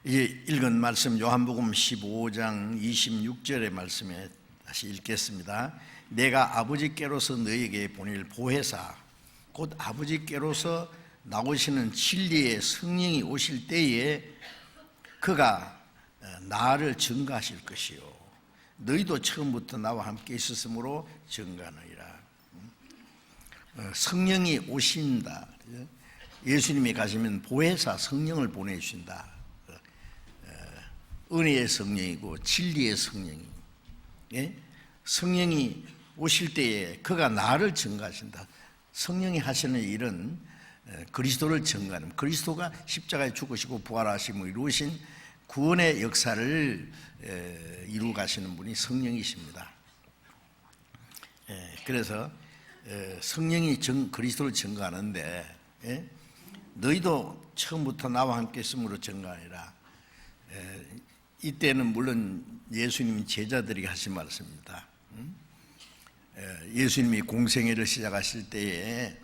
이제 읽은 말씀 요한복음 15장 26절의 말씀에 다시 읽겠습니다. 내가 아버지께로서 너희에게 보낼 보혜사 곧 아버지께로서 나오시는 진리의 성령이 오실 때에 그가 나를 증거하실 것이요 너희도 처음부터 나와 함께 있었으므로 증거하느니라. 성령이 오신다. 예수님이 가시면 보혜사 성령을 보내주신다. 은혜의 성령이고 진리의 성령이, 성령이 오실 때에 그가 나를 증거하신다. 성령이 하시는 일은 그리스도를 증거하는, 그리스도가 십자가에 죽으시고 부활하심을 이루신 구원의 역사를 이루 가시는 분이 성령이십니다. 그래서 성령이 그리스도를 증거하는데, 너희도 처음부터 나와 함께 있음으로 증거하니라. 이때는 물론 예수님이 제자들에게 하신 말씀입니다. 예수님이 공생애를 시작하실 때에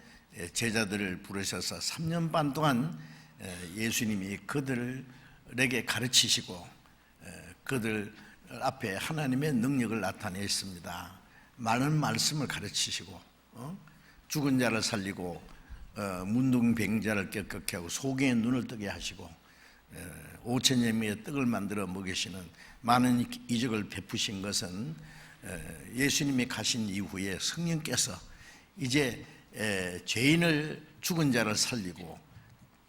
제자들을 부르셔서 3년 반 동안 예수님이 그들에게 가르치시고 그들 앞에 하나님의 능력을 나타냈습니다. 많은 말씀을 가르치시고 죽은 자를 살리고 문둥병자를 깨끗게 하고 소경의 눈을 뜨게 하시고 5,000여 명의 떡을 만들어 먹이시는 많은 이적을 베푸신 것은 예수님이 가신 이후에 성령께서 이제 죄인을, 죽은 자를 살리고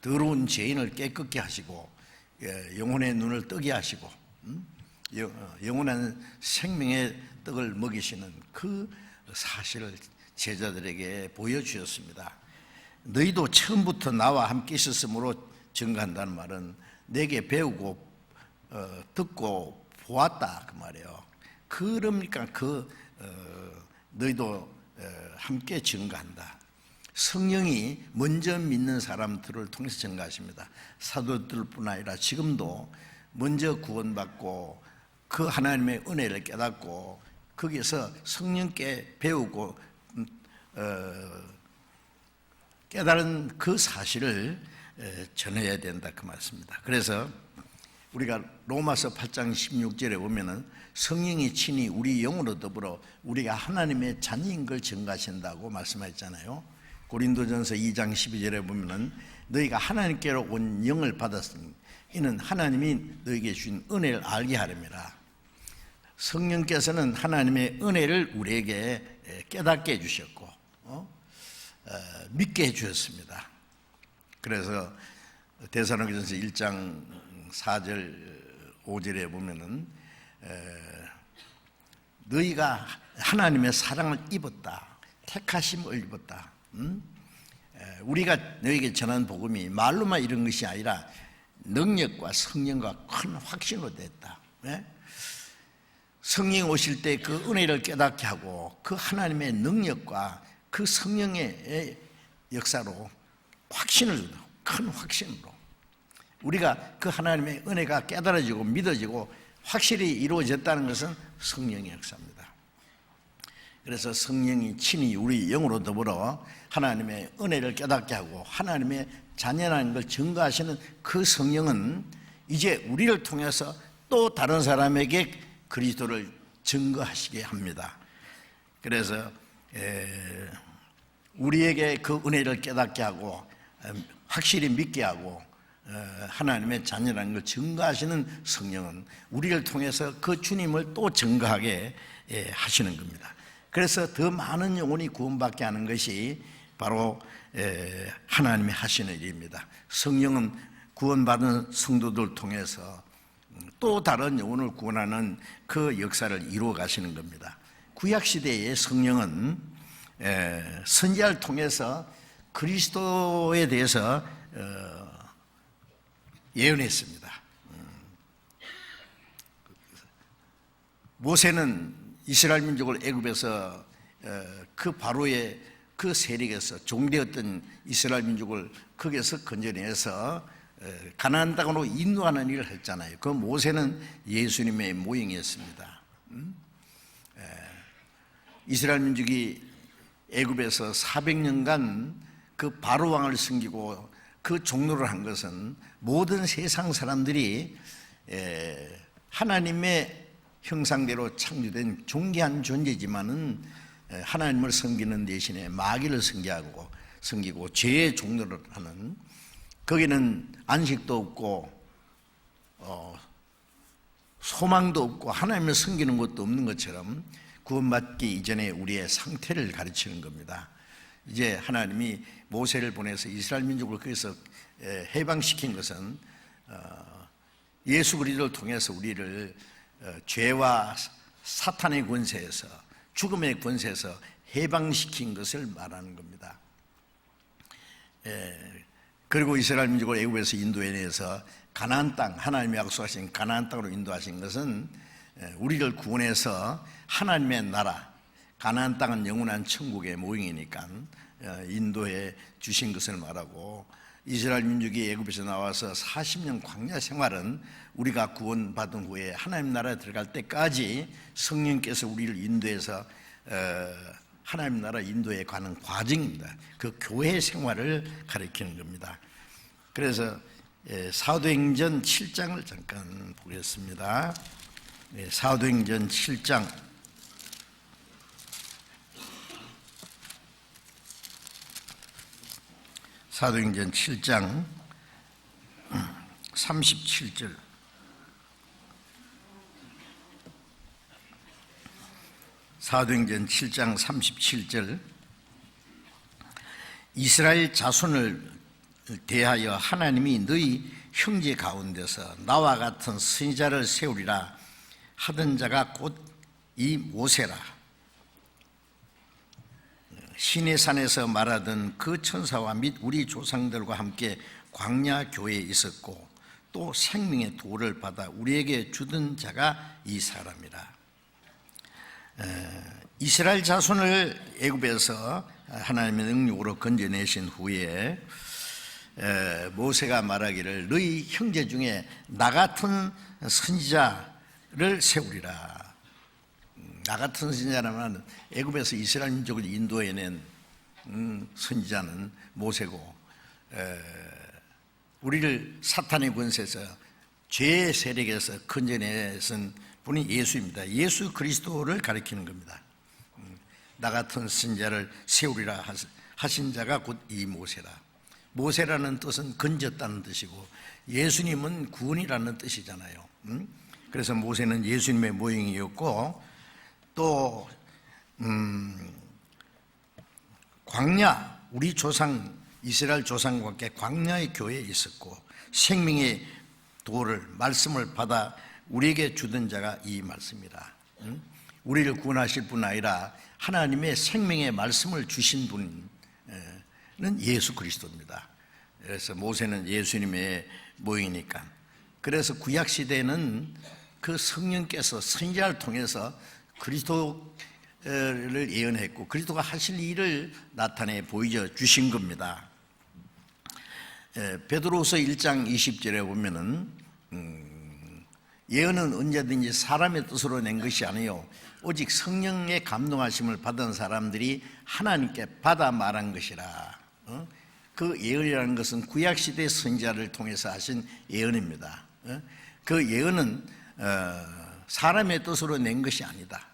더러운 죄인을 깨끗게 하시고 영혼의 눈을 뜨게 하시고 영원한 생명의 떡을 먹이시는 그 사실을 제자들에게 보여주셨습니다. 너희도 처음부터 나와 함께 있었으므로 증거한다는 말은 내게 배우고 듣고 보았다 그 말이에요. 그러니까 너희도 함께 증거한다. 성령이 먼저 믿는 사람들을 통해서 증거하십니다. 사도들뿐 아니라 지금도 먼저 구원받고 그 하나님의 은혜를 깨닫고 거기에서 성령께 배우고 깨달은 그 사실을 전해야 된다 그 말씀입니다. 그래서 우리가 로마서 8장 16절에 보면은 성령이 친히 우리 영으로 더불어 우리가 하나님의 자녀인 걸 증거하신다고 말씀하셨잖아요. 고린도전서 2장 12절에 보면은 너희가 하나님께로 온 영을 받았으니 이는 하나님이 너희에게 주신 은혜를 알게 하렵니다. 성령께서는 하나님의 은혜를 우리에게 깨닫게 해주셨고 믿게 해주셨습니다. 그래서 데살로니가전서 1장 4절 5절에 보면은 너희가 하나님의 사랑을 입었다, 택하심을 입었다. 우리가 너희에게 전한 복음이 말로만 이런 것이 아니라 능력과 성령과 큰 확신으로 됐다. 성령이 오실 때 그 은혜를 깨닫게 하고 그 하나님의 능력과 그 성령의 역사로 확신을 준다. 큰 확신으로 우리가 그 하나님의 은혜가 깨달아지고 믿어지고 확실히 이루어졌다는 것은 성령의 역사입니다. 그래서 성령이 친히 우리 영으로 더불어 하나님의 은혜를 깨닫게 하고 하나님의 자녀라는 걸 증거하시는 그 성령은 이제 우리를 통해서 또 다른 사람에게 그리스도를 증거하시게 합니다. 그래서 우리에게 그 은혜를 깨닫게 하고 확실히 믿게 하고 하나님의 자녀라는 걸 증거하시는 성령은 우리를 통해서 그 주님을 또 증거하게 하시는 겁니다. 그래서 더 많은 영혼이 구원받게 하는 것이 바로 하나님이 하시는 일입니다. 성령은 구원받은 성도들 통해서 또 다른 영혼을 구원하는 그 역사를 이루어 가시는 겁니다. 구약시대의 성령은 선지자를 통해서 그리스도에 대해서 예언했습니다. 모세는 이스라엘 민족을 애굽에서 그 바로의 그 세력에서 종되었던 이스라엘 민족을 거기에서 건져내서 가나안 땅으로 인도하는 일을 했잖아요. 그 모세는 예수님의 모형이었습니다. 이스라엘 민족이 애굽에서 400년간 그 바로 왕을 섬기고 그 종로를 한 것은 모든 세상 사람들이 하나님의 형상대로 창조된 존귀한 존재지만은 하나님을 섬기는 대신에 마귀를 섬기고 죄의 종로를 하는, 거기는 안식도 없고 소망도 없고 하나님을 섬기는 것도 없는 것처럼 구원받기 이전에 우리의 상태를 가르치는 겁니다. 이제 하나님이 모세를 보내서 이스라엘 민족을 거기서 해방시킨 것은 예수 그리스도를 통해서 우리를 죄와 사탄의 권세에서, 죽음의 권세에서 해방시킨 것을 말하는 겁니다. 그리고 이스라엘 민족을 애굽에서 인도해내서 가나안 땅, 하나님이 약속하신 가나안 땅으로 인도하신 것은 우리를 구원해서 하나님의 나라, 가나안 땅은 영원한 천국의 모형이니까 인도해 주신 것을 말하고, 이스라엘 민족이 애굽에서 나와서 40년 광야 생활은 우리가 구원받은 후에 하나님 나라에 들어갈 때까지 성령께서 우리를 인도해서 하나님 나라 인도에 가는 과정입니다. 그 교회 생활을 가리키는 겁니다. 그래서 사도행전 7장을 잠깐 보겠습니다. 사도행전 7장 사도행전 7장 37절. 사도행전 7장 37절. 이스라엘 자손을 대하여 하나님이 너희 형제 가운데서 나와 같은 선지자를 세우리라 하던 자가 곧 이 모세라. 시내산에서 말하던 그 천사와 및 우리 조상들과 함께 광야 교회에 있었고 또 생명의 도를 받아 우리에게 주던 자가 이 사람이라. 이스라엘 자손을 애굽에서 하나님의 능력으로 건져내신 후에 모세가 말하기를 너희 형제 중에 나 같은 선지자를 세우리라. 나 같은 선지자라면 애굽에서 이스라엘 민족을 인도해낸 선지자는 모세고, 우리를 사탄의 권세에서 죄의 세력에서 건져내신 분이 예수입니다. 예수 그리스도를 가리키는 겁니다. 나 같은 선지자를 세우리라 하신 자가 곧 이 모세라. 모세라는 뜻은 건졌다는 뜻이고 예수님은 구원이라는 뜻이잖아요. 그래서 모세는 예수님의 모형이었고, 또 광야, 우리 조상 이스라엘 조상과 함께 광야의 교회에 있었고 생명의 도를, 말씀을 받아 우리에게 주던 자가 이 말씀이라. 우리를 구원하실 뿐 아니라 하나님의 생명의 말씀을 주신 분은 예수 그리스도입니다. 그래서 모세는 예수님의 모형이니까. 그래서 구약 시대는 그 성령께서 선지자를 통해서 그리스도를 예언했고 그리스도가 하실 일을 나타내 보여 주신 겁니다. 베드로후서 1장 20절에 보면은 예언은 언제든지 사람의 뜻으로 낸 것이 아니요 오직 성령의 감동하심을 받은 사람들이 하나님께 받아 말한 것이라. 그 예언이라는 것은 구약시대 선지자를 통해서 하신 예언입니다. 그 예언은 사람의 뜻으로 낸 것이 아니다.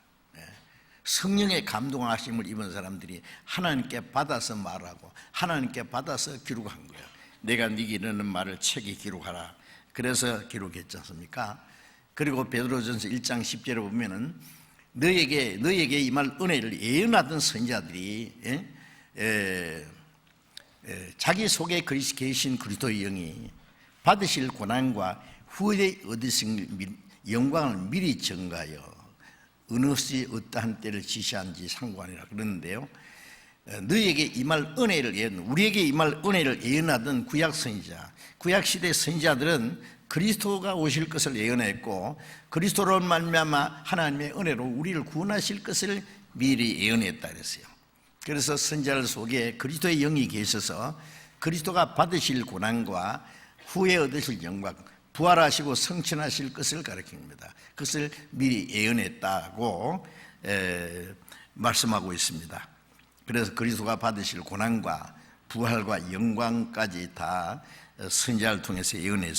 성령의 감동하심을 입은 사람들이 하나님께 받아서 말하고 하나님께 받아서 기록한 거예요. 내가 네게 이르는 말을 책에 기록하라. 그래서 기록했지 않습니까? 그리고 베드로전서 1장 10절에 보면은 너에게 임할 은혜를 예언하던 선지자들이 자기 속에 계신 그리스도의 영이 받으실 고난과 후에 얻으실 영광을 미리 증가하여 어느 것이 어떠한 때를 지시한지 상관이라 그러는데요. 너희에게 임할 은혜를 우리에게 임할 은혜를 예언하던 구약 선지자, 구약 시대 선지자들은 그리스도가 오실 것을 예언했고 그리스도로 말미암아 하나님의 은혜로 우리를 구원하실 것을 미리 예언했다 그랬어요. 그래서 선지자들 속에 그리스도의 영이 계셔서 그리스도가 받으실 고난과 후에 얻으실 영광, 부활하시고 성천하실 것을 가리킵니다. 그것을 미리 예언했다고 말씀하고 있습니다. 그래서 그리스도가 받으실 고난과 부활과 영광까지 다 선지자를 통해서 예언했습니다.